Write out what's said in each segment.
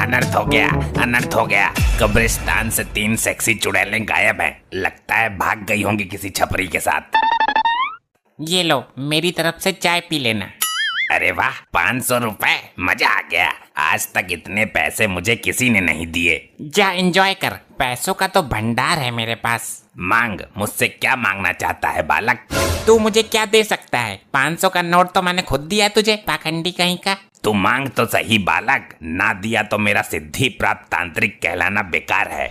अनर्थ हो गया, अनर्थ हो गया। कब्रिस्तान से 3 सेक्सी चुड़ैलें गायब हैं। लगता है भाग गई होंगी किसी छपरी के साथ। ये लो, मेरी तरफ से चाय पी लेना। अरे वाह, 500 रुपए, मजा आ गया। आज तक इतने पैसे मुझे किसी ने नहीं दिए। जा एंजॉय कर, पैसों का तो भंडार है मेरे पास। मांग, मुझसे क्या मांगना चाहता है बालक? तू मुझे क्या दे सकता है? 500 का नोट तो मैंने खुद दिया तुझे, पाखंडी कहीं का। तू मांग तो सही बालक, ना दिया तो मेरा सिद्धि प्राप्त तांत्रिक कहलाना बेकार है।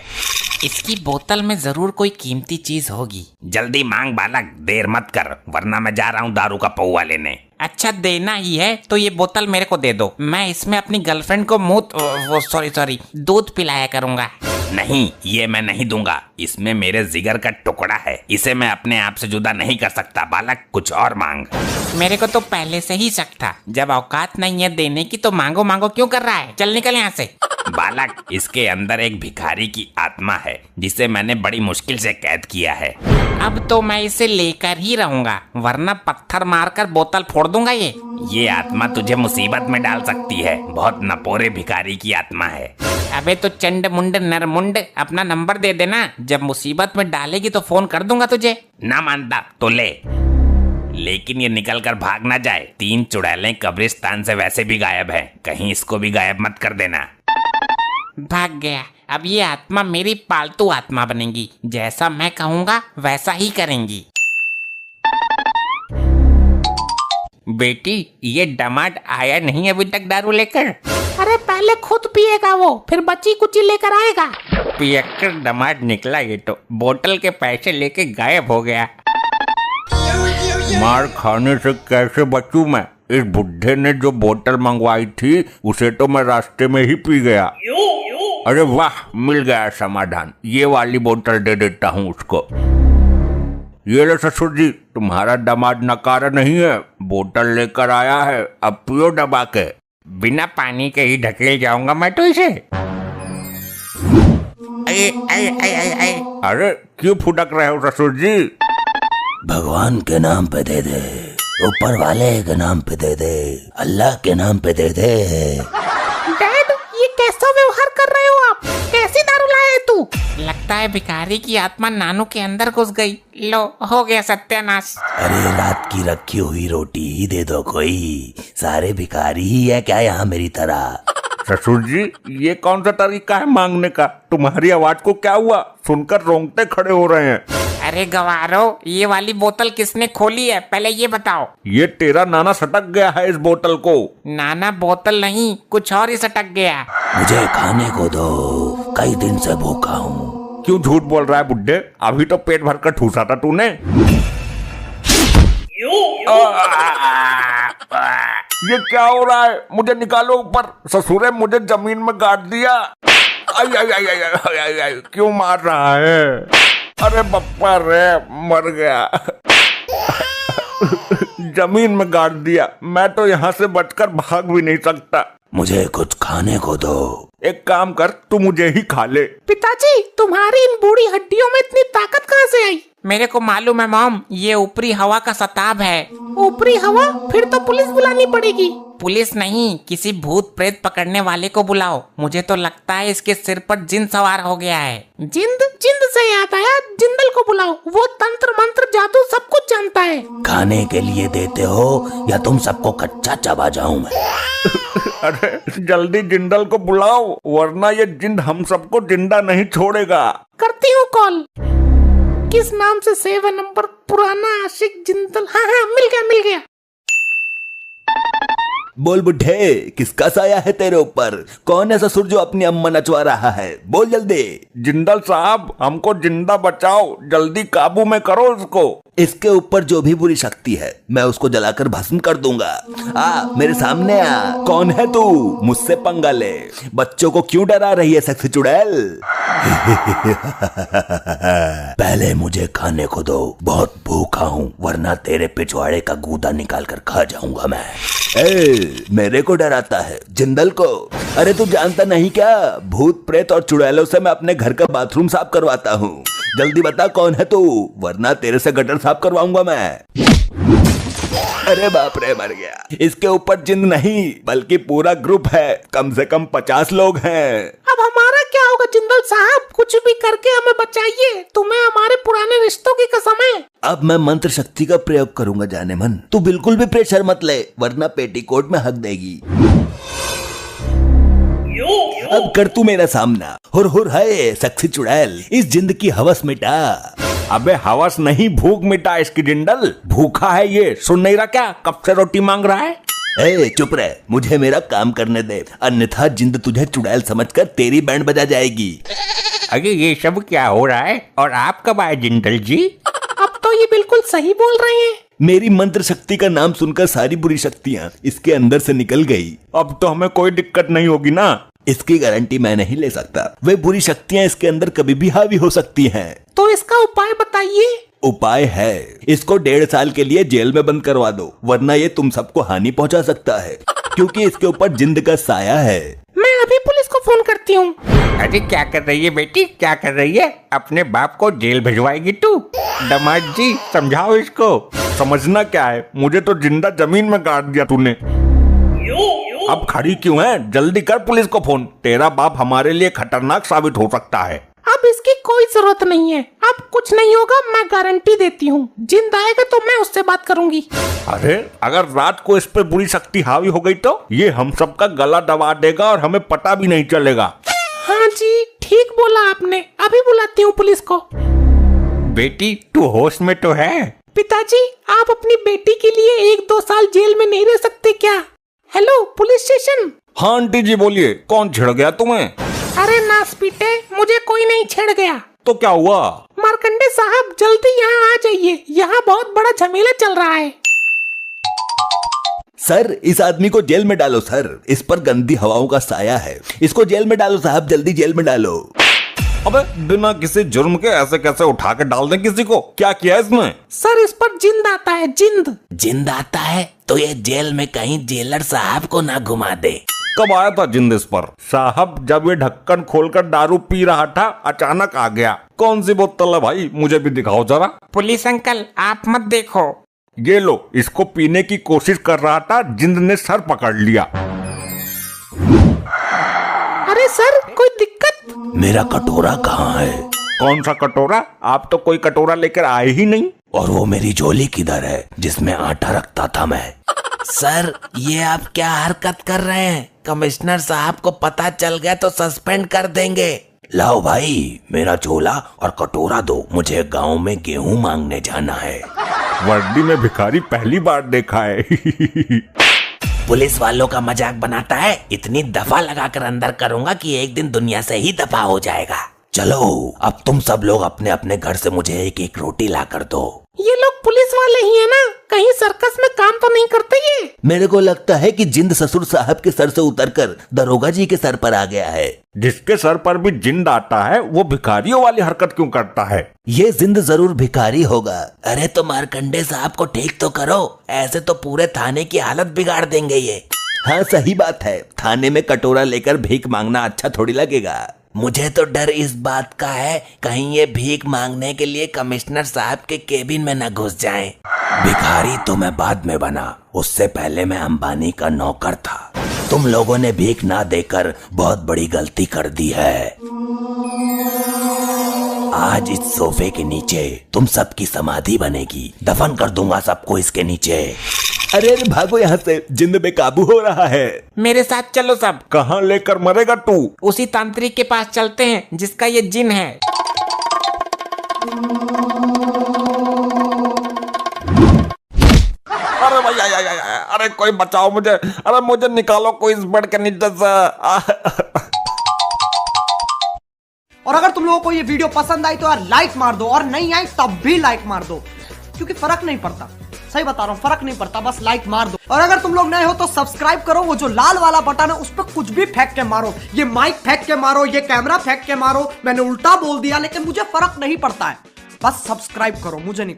इसकी बोतल में जरूर कोई कीमती चीज होगी। जल्दी मांग बालक, देर मत कर, वरना मैं जा रहा हूँ दारू का पौवा लेने। अच्छा, देना ही है तो ये बोतल मेरे को दे दो। मैं इसमें अपनी गर्लफ्रेंड को सॉरी दूध पिलाया करूंगा। नहीं, ये मैं नहीं दूंगा। इसमें मेरे जिगर का टुकड़ा है, इसे मैं अपने आप से जुदा नहीं कर सकता बालक। कुछ और मांग। मेरे को तो पहले से ही शक था, जब औकात नहीं है देने की तो मांगो मांगो क्यों कर रहा है? चल निकल यहाँ से। बालक, इसके अंदर एक भिखारी की आत्मा है जिसे मैंने बड़ी मुश्किल से कैद किया है। अब तो मैं इसे लेकर ही रहूंगा, वरना पत्थर मारकर बोतल फोड़ दूंगा। ये आत्मा तुझे मुसीबत में डाल सकती है। बहुत नपोरे भिखारी की आत्मा है। अबे तो चंड मुंड नरमुंड, अपना नंबर दे देना, जब मुसीबत में डालेगी तो फोन कर दूंगा तुझे। ना मानता तो ले, लेकिन ये निकल कर भाग ना जाए। 3 चुड़ैलें कब्रिस्तान से वैसे भी गायब हैं, कहीं इसको भी गायब मत कर देना। भाग गया। अब ये आत्मा मेरी पालतू आत्मा बनेगी, जैसा मैं कहूँगा वैसा ही करेंगी। बेटी, ये दामाद आया नहीं अभी तक दारू लेकर? अरे पहले खुद पिएगा वो, फिर बची कुची लेकर आएगा। पियक्कर दामाद निकला ये तो, बोतल के पैसे लेके गायब हो गया। मार खाने से कैसे बचूं मैं? इस बुढ़े ने जो बोतल मंगवाई थी उसे तो मैं रास्ते में ही पी गया। अरे वाह, मिल गया समाधान। ये वाली बोतल दे देता हूँ उसको। ये लो ससुर जी, तुम्हारा दामाद नकारा नहीं है, बोतल लेकर आया है, अब पियो दबा के। बिना पानी के ही ढकेल जाऊंगा मैं तो इसे। अरे क्यों फुटक रहे हो ससुर जी? भगवान के नाम पे दे दे, ऊपर वाले के नाम पे दे दे, अल्लाह के नाम पे दे दे। डैड, ये कैसा व्यवहार कर रहे हो आप? कैसी दारू लाया है तू? लगता है भिखारी की आत्मा नानू के अंदर घुस गई। लो, हो गया सत्यानाश। अरे रात की रखी हुई रोटी ही दे दो कोई, सारे भिखारी ही है क्या यहाँ मेरी तरह? ससुर जी, ये कौन सा तरीका है मांगने का? तुम्हारी आवाज को क्या हुआ? सुनकर रोंगटे खड़े हो रहे हैं। अरे गवारो, ये वाली बोतल किसने खोली है, पहले ये बताओ। ये तेरा नाना सटक गया है इस बोतल को। नाना बोतल नहीं, कुछ और ही सटक गया। मुझे खाने को दो, कई दिन से भूखा हूँ। क्यों झूठ बोल रहा है बुड्ढे? अभी तो पेट भर कर ठूसा था तूने। ये क्या हो रहा है? मुझे निकालो ऊपर। ससुरे मुझे जमीन में गाड़ दिया। आई आई आई आई आई आई आई, क्यों मार रहा है? अरे बप्पा रे, मर गया। जमीन में गाड़ दिया। मैं तो यहाँ से बचकर भाग भी नहीं सकता। मुझे कुछ खाने को दो। एक काम कर, तू मुझे ही खा ले। पिताजी, तुम्हारी इन बूढ़ी हड्डियों में इतनी ताकत कहाँ से आई? मेरे को मालूम है मॉम, ये ऊपरी हवा का सताब है। ऊपरी हवा? फिर तो पुलिस बुलानी पड़ेगी। पुलिस नहीं, किसी भूत प्रेत पकड़ने वाले को बुलाओ। मुझे तो लगता है इसके सिर पर जिन सवार हो गया है। जिंद? जिंद से याद आया, जिंदल को बुलाओ, वो तंत्र मंत्र जादू सब कुछ जानता है। खाने के लिए देते हो या तुम सबको कच्चा चबा जाऊं मैं? अरे जल्दी जिंदल को बुलाओ, वरना ये जिंद हम सबको जिंदा नहीं छोड़ेगा। करती हूँ कॉल। किस नाम से सेव नंबर? पुराना आशिक जिंदल। हाँ हाँ, मिल गया। बोल बुढ़े, किसका साया है तेरे ऊपर? कौन है ससुर जो अपनी अम्मा नचवा रहा है? बोल जल्दी। जिंदल साहब, हमको जिंदा बचाओ, जल्दी काबू में करो उसको। इसके ऊपर जो भी बुरी शक्ति है मैं उसको जलाकर भस्म कर दूंगा। आ मेरे सामने आ। कौन है तू? मुझसे पंगा ले। बच्चों को क्यों डरा रही है सेक्सी चुड़ैल? पहले मुझे खाने को दो, बहुत भूखा हूँ, वरना तेरे पिछवाड़े का गूदा निकाल कर खा जाऊंगा मैं। मेरे को डराता है? जिंदल को? अरे तू जानता नहीं क्या, भूत प्रेत और चुड़ैलों से मैं अपने घर का बाथरूम साफ करवाता हूँ। जल्दी बता कौन है तू, वरना तेरे से गटर साफ करवाऊंगा मैं। अरे बाप रे, मर गया। इसके ऊपर जिंद नहीं बल्कि पूरा ग्रुप है, कम से कम 50 लोग हैं। अब हमारा क्या होगा जिंदल साहब? कुछ भी करके हमें बचाइए, तुम्हें हमारे पुराने रिश्तों की कसम है। अब मैं मंत्र शक्ति का प्रयोग करूंगा जाने मन, तू बिल्कुल भी प्रेशर मत ले वरना पेटीकोट में हक देगी। अब कर तू मेरा सामना। हुर हुर है सक्सी चुड़ैल, इस जिंद की हवस मिटा। अबे हवस नहीं, भूख मिटा इसकी जिंदल। भूखा है ये, सुन नहीं रहा क्या? कब से रोटी मांग रहा है। ए चुप रह, मुझे मेरा काम करने दे, अन्यथा जिंद तुझे चुड़ैल समझकर तेरी बैंड बजा जाएगी। अरे ये सब क्या हो रहा है और आप कब आए जिंदल जी? अब तो ये बिल्कुल सही बोल रहे हैं। मेरी मंत्र शक्ति का नाम सुनकर सारी बुरी शक्तियाँ इसके अंदर से निकल गई। अब तो हमें कोई दिक्कत नहीं होगी ना? इसकी गारंटी मैं नहीं ले सकता, वे बुरी शक्तियाँ इसके अंदर कभी भी हावी हो सकती हैं। तो इसका उपाय बताइए। उपाय है, इसको 1.5 साल के लिए जेल में बंद करवा दो, वरना ये तुम सबको हानि पहुंचा सकता है, क्योंकि इसके ऊपर जिंद का साया है। मैं अभी पुलिस को फोन करती हूँ। अरे क्या कर रही है बेटी, क्या कर रही है? अपने बाप को जेल भिजवाएगी तू? दामाद जी समझाओ इसको। समझना क्या है, मुझे तो जिंदा जमीन में गाड़ दिया तूने। अब खड़ी क्यों है? जल्दी कर पुलिस को फोन, तेरा बाप हमारे लिए खतरनाक साबित हो सकता है। अब इसकी कोई जरूरत नहीं है, अब कुछ नहीं होगा, मैं गारंटी देती हूँ। जिंद आएगा तो मैं उससे बात करूंगी। अरे अगर रात को इस पे बुरी शक्ति हावी हो गई तो ये हम सबका गला दबा देगा और हमें पता भी नहीं चलेगा। हाँ जी ठीक बोला आपने, अभी बुलाती हूँ पुलिस को। बेटी तू होश में तो है? पिताजी आप अपनी बेटी के लिए 1-2 साल जेल में नहीं रह सकते क्या? Hello police station. हाँ आंटी जी बोलिए, कौन छिड़ गया तुम्हें? अरे नास पीटे, मुझे कोई नहीं छेड़ गया। तो क्या हुआ? मार्कंडे साहब जल्दी यहाँ आ जाइए, यहाँ बहुत बड़ा झमेला चल रहा है। सर इस आदमी को जेल में डालो सर, इस पर गंदी हवाओं का साया है, इसको जेल में डालो साहब, जल्दी जेल में डालो। अबे बिना किसी जुर्म के ऐसे कैसे उठा के डाल दें किसी को? क्या किया इसने? सर इस पर जिंद आता है, जिंद। जिंद आता है तो ये जेल में कहीं जेलर साहब को ना घुमा दे। कब आया था जिंद इस पर? साहब जब ये ढक्कन खोलकर दारू पी रहा था अचानक आ गया। कौन सी बोतल है भाई, मुझे भी दिखाओ जरा। पुलिस अंकल आप मत देखो। ये लो, इसको पीने की कोशिश कर रहा था, जिंद ने सर पकड़ लिया। अरे सर कोई दिक्कत? मेरा कटोरा कहाँ है? कौन सा कटोरा? आप तो कोई कटोरा लेकर आए ही नहीं। और वो मेरी झोली किधर है जिसमें आटा रखता था मैं? सर ये आप क्या हरकत कर रहे हैं? कमिश्नर साहब को पता चल गया तो सस्पेंड कर देंगे। लाओ भाई मेरा झोला और कटोरा दो, मुझे गांव में गेहूं मांगने जाना है। वर्दी में भिखारी पहली बार देखा है। पुलिस वालों का मजाक बनाता है, इतनी दफा लगाकर अंदर करूंगा कि एक दिन दुनिया से ही दफा हो जाएगा। चलो अब तुम सब लोग अपने अपने घर से मुझे एक एक रोटी ला कर दो। ये लोग पुलिस वाले ही है ना? कहीं सर्कस में काम तो नहीं करते ये? मेरे को लगता है कि जिंद ससुर साहब के सर से उतरकर दरोगा जी के सर पर आ गया है। जिसके सर पर भी जिंद आता है वो भिखारियों वाली हरकत क्यों करता है? ये जिंद जरूर भिखारी होगा। अरे तो मार्कंडे साहब को ठीक तो करो, ऐसे तो पूरे थाने की हालत बिगाड़ देंगे ये। हाँ सही बात है, थाने में कटोरा लेकर भीख मांगना अच्छा थोड़ी लगेगा। मुझे तो डर इस बात का है कहीं ये भीख मांगने के लिए कमिश्नर साहब के केबिन में न घुस जाएं। भिखारी तो मैं बाद में बना, उससे पहले मैं अंबानी का नौकर था। तुम लोगों ने भीख ना देकर बहुत बड़ी गलती कर दी है। आज इस सोफे के नीचे तुम सबकी समाधि बनेगी, दफन कर दूंगा सबको इसके नीचे। अरे भागो यहाँ से, जिंद बेकाबू हो रहा है। मेरे साथ चलो सब। कहाँ लेकर मरेगा तू? उसी तांत्रिक के पास चलते हैं जिसका ये जिन है। अरे भैया, अरे कोई बचाओ मुझे, अरे मुझे निकालो कोई इस बेड के नीचे से। और अगर तुम लोगों को ये वीडियो पसंद आई तो यार लाइक मार दो, और नहीं आई तब भी लाइक मार दो, क्योंकि फर्क नहीं पड़ता। सही बता रहा हूँ, फर्क नहीं पड़ता, बस लाइक मार दो। और अगर तुम लोग नए हो तो सब्सक्राइब करो, वो जो लाल वाला बटन है उस पर कुछ भी फेंक के मारो, ये माइक फेंक के मारो, ये कैमरा फेंक के मारो। मैंने उल्टा बोल दिया लेकिन मुझे फर्क नहीं पड़ता है, बस सब्सक्राइब करो, मुझे नहीं